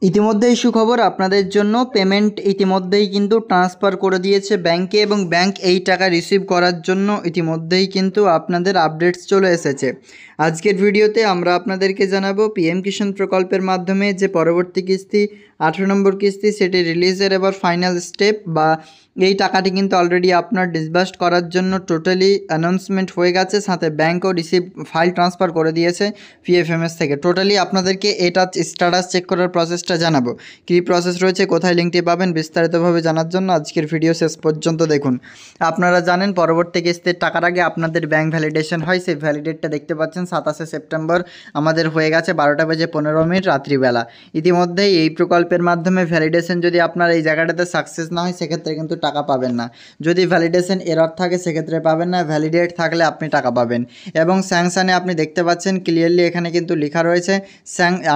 ইতিমধ্যেই সুখবর আপনাদের জন্য, পেমেন্ট ইতিমধ্যেই কিন্তু ট্রান্সফার করে দিয়েছে ব্যাংকে এবং ব্যাংক এই টাকা রিসিভ করার জন্য ইতিমধ্যেই কিন্তু আপনাদের আপডেটস চলে এসেছে। আজকের ভিডিওতে আমরা আপনাদেরকে জানাবো পিএম কিষাণ প্রকল্পের মাধ্যমে যে পরবর্তী কিস্তি 18 নম্বর কিস্তি সেটি রিলিজের এবার ফাইনাল স্টেপ বা এই টাকাটি কিন্তু অলরেডি আপনার ডিসবার্সড করার জন্য টোটালি অ্যানাউন্সমেন্ট হয়ে গেছে, সাথে ব্যাংকও রিসিভ ফাইল ট্রান্সফার করে দিয়েছে পিএফএমএস থেকে। টোটালি আপনাদেরকে এটা স্ট্যাটাস চেক করার প্রসেসটা জানাবো, কী প্রসেস রয়েছে, কোথায় লিঙ্কটি পাবেন, বিস্তারিতভাবে জানার জন্য আজকের ভিডিও শেষ পর্যন্ত দেখুন। আপনারা জানেন পরবর্তী কিস্তির টাকার আগে আপনাদের ব্যাংক ভ্যালিডেশন হয়, সেই ভ্যালিডেটটা দেখতে পাচ্ছেন 27 সেপ্টেম্বর আমাদের হয়ে গেছে 12:15 রাত্রিবেলা। ইতিমধ্যেই এই প্রকল্পের মাধ্যমে ভ্যালিডেশন যদি আপনার এই জায়গাটাতে সাকসেস না হয় সেক্ষেত্রে কিন্তু টাকা পাবেন না। যদি ভ্যালিডেশন এরর থাকে সেক্ষেত্রে পাবেন না, ভ্যালিডেট থাকলে আপনি টাকা পাবেন। এবং স্যাংশনে আপনি দেখতে পাচ্ছেন ক্লিয়ারলি এখানে কিন্তু লেখা রয়েছে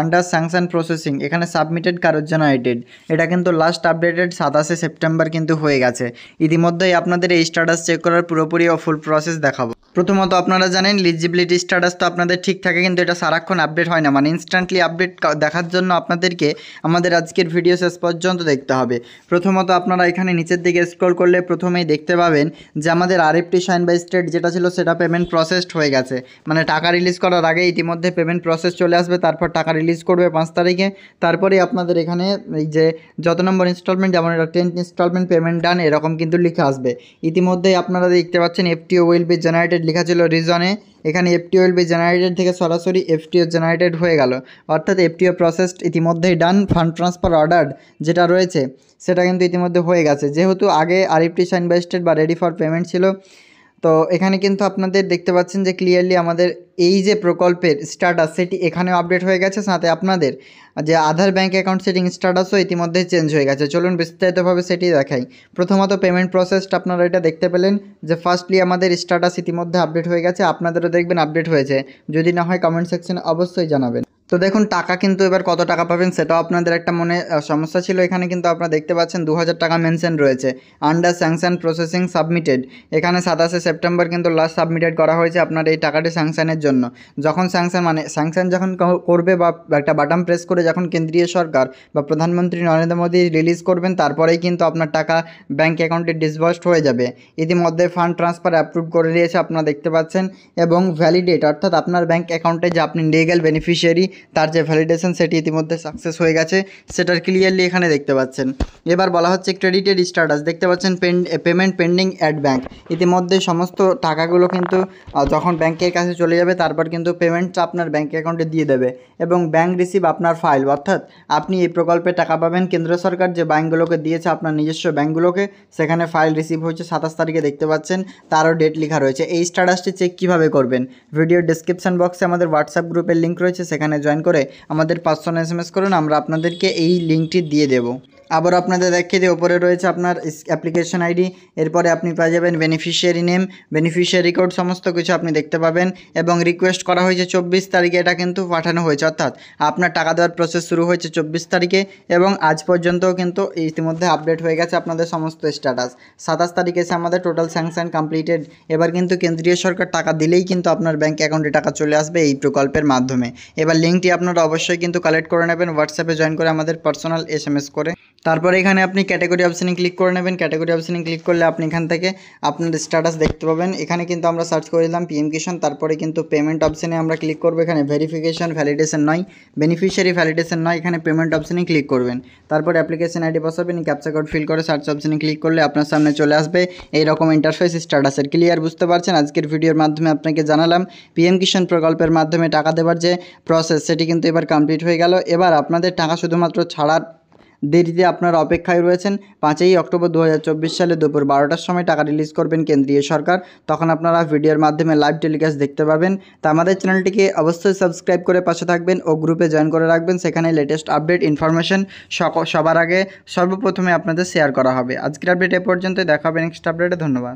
আন্ডার স্যাংশন প্রসেসিং, এখানে সাবমিটেড কারোর জন্য এডেড। এটা কিন্তু লাস্ট আপডেটেড 27 সেপ্টেম্বর কিন্তু হয়ে গেছে। ইতিমধ্যেই আপনাদের এই স্ট্যাটাস চেক করার পুরোপুরি ও ফুল প্রসেস দেখাবো। প্রথমত আপনারা জানেন লিজিবিলিটি স্ট্যাটাস তো আপনাদের ঠিক থাকে, কিন্তু এটা সারাক্ষণ আপডেট হয় না, মানে ইনস্ট্যান্টলি আপডেট দেখার জন্য আপনাদেরকে আমাদের আজকের ভিডিও শেষ পর্যন্ত দেখতে হবে। প্রথমত আপনারা এখানে নিচের দিকে স্ক্রল করলে প্রথমেই দেখতে পাবেন যে আমাদের আরএফটি সাইন বাই স্টেট যেটা ছিল সেটা পেমেন্ট প্রসেসড হয়ে গেছে, মানে টাকা রিলিজ করার আগে ইতিমধ্যে পেমেন্ট প্রসেস চলে আসবে, তারপর টাকা রিলিজ করবে 5 তারিখে। তারপরে আপনাদের এখানে এই যে যত নম্বর ইনস্টলমেন্ট, যেমন এটা 10th ইনস্টলমেন্ট পেমেন্ট ডান এরকম কিন্তু লিখে আসবে। ইতিমধ্যেই আপনারা দেখতে পাচ্ছেন এফটিও উইল বি জেনারেটেড লেখা ছিল রিজনে, এখানে এফটিও উইল বি জেনারেটেড থেকে সরাসরি এফটিও জেনারেটেড হয়ে গেল, অর্থাৎ এফটিও প্রসেসড ইতিমধ্যেই ডান। ফান্ড ট্রান্সফার অর্ডার যেটা রয়েছে সেটা কিন্তু ইতিমধ্যে হয়ে গেছে, যেহেতু আগে আরএফটি সাইন বাই স্টেট বা রেডি ফর পেমেন্ট ছিল। তো এখানে কিন্তু আপনাদের দেখতে পাচ্ছেন যে ক্লিয়ারলি আমাদের এই যে প্রকল্পের স্ট্যাটাস সেটি এখানেও আপডেট হয়ে গেছে, সাথে আপনাদের যে আধার ব্যাঙ্ক অ্যাকাউন্ট সেটিং স্ট্যাটাসও ইতিমধ্যে চেঞ্জ হয়ে গেছে। চলুন বিস্তারিতভাবে সেটি দেখাই। প্রথমত পেমেন্ট প্রসেসটা আপনারা এটা দেখতে পেলেন যে ফার্স্টলি আমাদের স্ট্যাটাস ইতিমধ্যে আপডেট হয়ে গেছে, আপনাদেরও দেখবেন আপডেট হয়েছে, যদি না হয় কমেন্ট সেকশনে অবশ্যই জানাবেন। তো দেখুন টাকা কিন্তু এবার কত টাকা পাবেন সেটাও আপনাদের একটা মনে সমস্যা ছিল, এখানে কিন্তু আপনারা দেখতে পাচ্ছেন 2000 টাকা মেনশন রয়েছে আন্ডার স্যাংশন প্রসেসিং সাবমিটেড। এখানে 27 সেপ্টেম্বর কিন্তু লাস্ট সাবমিটেড করা হয়েছে আপনার এই টাকাটি স্যাংশনের জন্য। যখন স্যাংশন মানে স্যাংশন যখন করবে বা একটা বাটন প্রেস করে যখন কেন্দ্রীয় সরকার বা প্রধানমন্ত্রী নরেন্দ্র মোদী রিলিজ করবেন তারপরেই কিন্তু আপনার টাকা ব্যাঙ্ক অ্যাকাউন্টে ডিসবার্সড হয়ে যাবে। ইতিমধ্যে ফান্ড ট্রান্সফার অ্যাপ্রুভ করে দিয়েছে আপনারা দেখতে পাচ্ছেন, এবং ভ্যালিডেট অর্থাৎ আপনার ব্যাঙ্ক অ্যাকাউন্টে যে আপনি লিগ্যাল বেনিফিশিয়ারি তার যে ভ্যালিডেশন সেটি ইতিমধ্যে সাকসেস হয়ে গেছে, সেটার ক্লিয়ারলি এখানে দেখতে পাচ্ছেন। এবার বলা হচ্ছে ক্রেডিটেড স্ট্যাটাস, দেখতে পাচ্ছেন পেমেন্ট পেন্ডিং অ্যাট ব্যাঙ্ক। ইতিমধ্যে সমস্ত টাকাগুলো কিন্তু যখন ব্যাংকের কাছে চলে যাবে তারপর কিন্তু পেমেন্টটা আপনার ব্যাঙ্ক অ্যাকাউন্টে দিয়ে দেবে, এবং ব্যাঙ্ক রিসিভ আপনার ফাইল, অর্থাৎ আপনি এই প্রকল্পে টাকা পাবেন। কেন্দ্র সরকার যে ব্যাঙ্কগুলোকে দিয়েছে আপনার নিজস্ব ব্যাঙ্কগুলোকে, সেখানে ফাইল রিসিভ হয়েছে 27 তারিখে দেখতে পাচ্ছেন, তারও ডেট লেখা রয়েছে। এই স্ট্যাটাসটি চেক কীভাবে করবেন, ভিডিওর ডেসক্রিপশন বক্সে আমাদের হোয়াটসঅ্যাপ গ্রুপের লিঙ্ক রয়েছে, সেখানে জয়েন করে আমাদের পার্সোনাল এসএমএস করুন, আমরা আপনাদেরকে এই লিঙ্কটি দিয়ে দেবো। আবার আপনাদের দেখিয়ে দিয়ে ওপরে রয়েছে আপনার অ্যাপ্লিকেশন আইডি, এরপরে আপনি পেয়ে যাবেন বেনিফিশিয়ারি নেম, বেনিফিশিয়ারি কোড, সমস্ত কিছু আপনি দেখতে পাবেন। এবং রিকোয়েস্ট করা হয়েছে 24 তারিখে, এটা কিন্তু পাঠানো হয়েছে, অর্থাৎ আপনার টাকা দেওয়ার প্রসেস শুরু হয়েছে 24 তারিখে, এবং আজ পর্যন্তও কিন্তু ইতিমধ্যে আপডেট হয়ে গেছে আপনাদের সমস্ত স্ট্যাটাস। 27 তারিখে এসে আমাদের টোটাল স্যাংশন কমপ্লিটেড। এবার কিন্তু কেন্দ্রীয় সরকার টাকা দিলেই কিন্তু আপনার ব্যাঙ্ক অ্যাকাউন্টে টাকা চলে আসবে এই প্রকল্পের মাধ্যমে। এবার লিঙ্কটি আপনারা অবশ্যই কিন্তু কালেক্ট করে নেবেন হোয়াটসঅ্যাপে জয়েন করে আমাদের পার্সোনাল এসএমএস করে। তারপরে এখানে আপনি ক্যাটাগরি অপশানে ক্লিক করে নেবেন। ক্যাটাগরি অপশানে ক্লিক করলে আপনি এখান থেকে আপনার স্ট্যাটাস দেখতে পাবেন। এখানে কিন্তু আমরা সার্চ করে দিলাম পিএম কিষাণ, তারপরে কিন্তু পেমেন্ট অপশানে আমরা ক্লিক করবো। এখানে ভেরিফিকেশন ভ্যালিডেশন নয়, বেনিফিশিয়ারি ভ্যালিডেশন নয়, এখানে পেমেন্ট অপশানে ক্লিক করবেন। তারপরে অ্যাপ্লিকেশন আইডি বসাবেন, ক্যাপচা কোড ফিল করে সার্চ অপশানে ক্লিক করলে আপনার সামনে চলে আসবে এইরকম ইন্টারফেস স্ট্যাটাসের। ক্লিয়ার বুঝতে পারছেন? আজকের ভিডিওর মাধ্যমে আপনাকে জানালাম পিএম কিষাণ প্রকল্পের মাধ্যমে টাকা দেওয়ার যে প্রসেস সেটি কিন্তু এবার কমপ্লিট হয়ে গেল। এবার আপনাদের টাকা শুধুমাত্র ছাড়ার দেরিতে আপনারা অপেক্ষায় রয়েছেন। 5ই অক্টোবর 2024 সালে দুপুর 12টার সময় টাকা রিলিজ করবেন কেন্দ্রীয় সরকার, তখন আপনারা ভিডিওর মাধ্যমে লাইভ টেলিকাস্ট দেখতে পাবেন। তা আমাদের চ্যানেলটিকে অবশ্যই সাবস্ক্রাইব করে পাশে থাকবেন ও গ্রুপে জয়েন করে রাখবেন, সেখানে লেটেস্ট আপডেট ইনফরমেশন সবার আগে সর্বপ্রথমে আপনাদের শেয়ার করা হবে। আজকের আপডেট এ পর্যন্ত, দেখা হবে নেক্সট আপডেটে। ধন্যবাদ।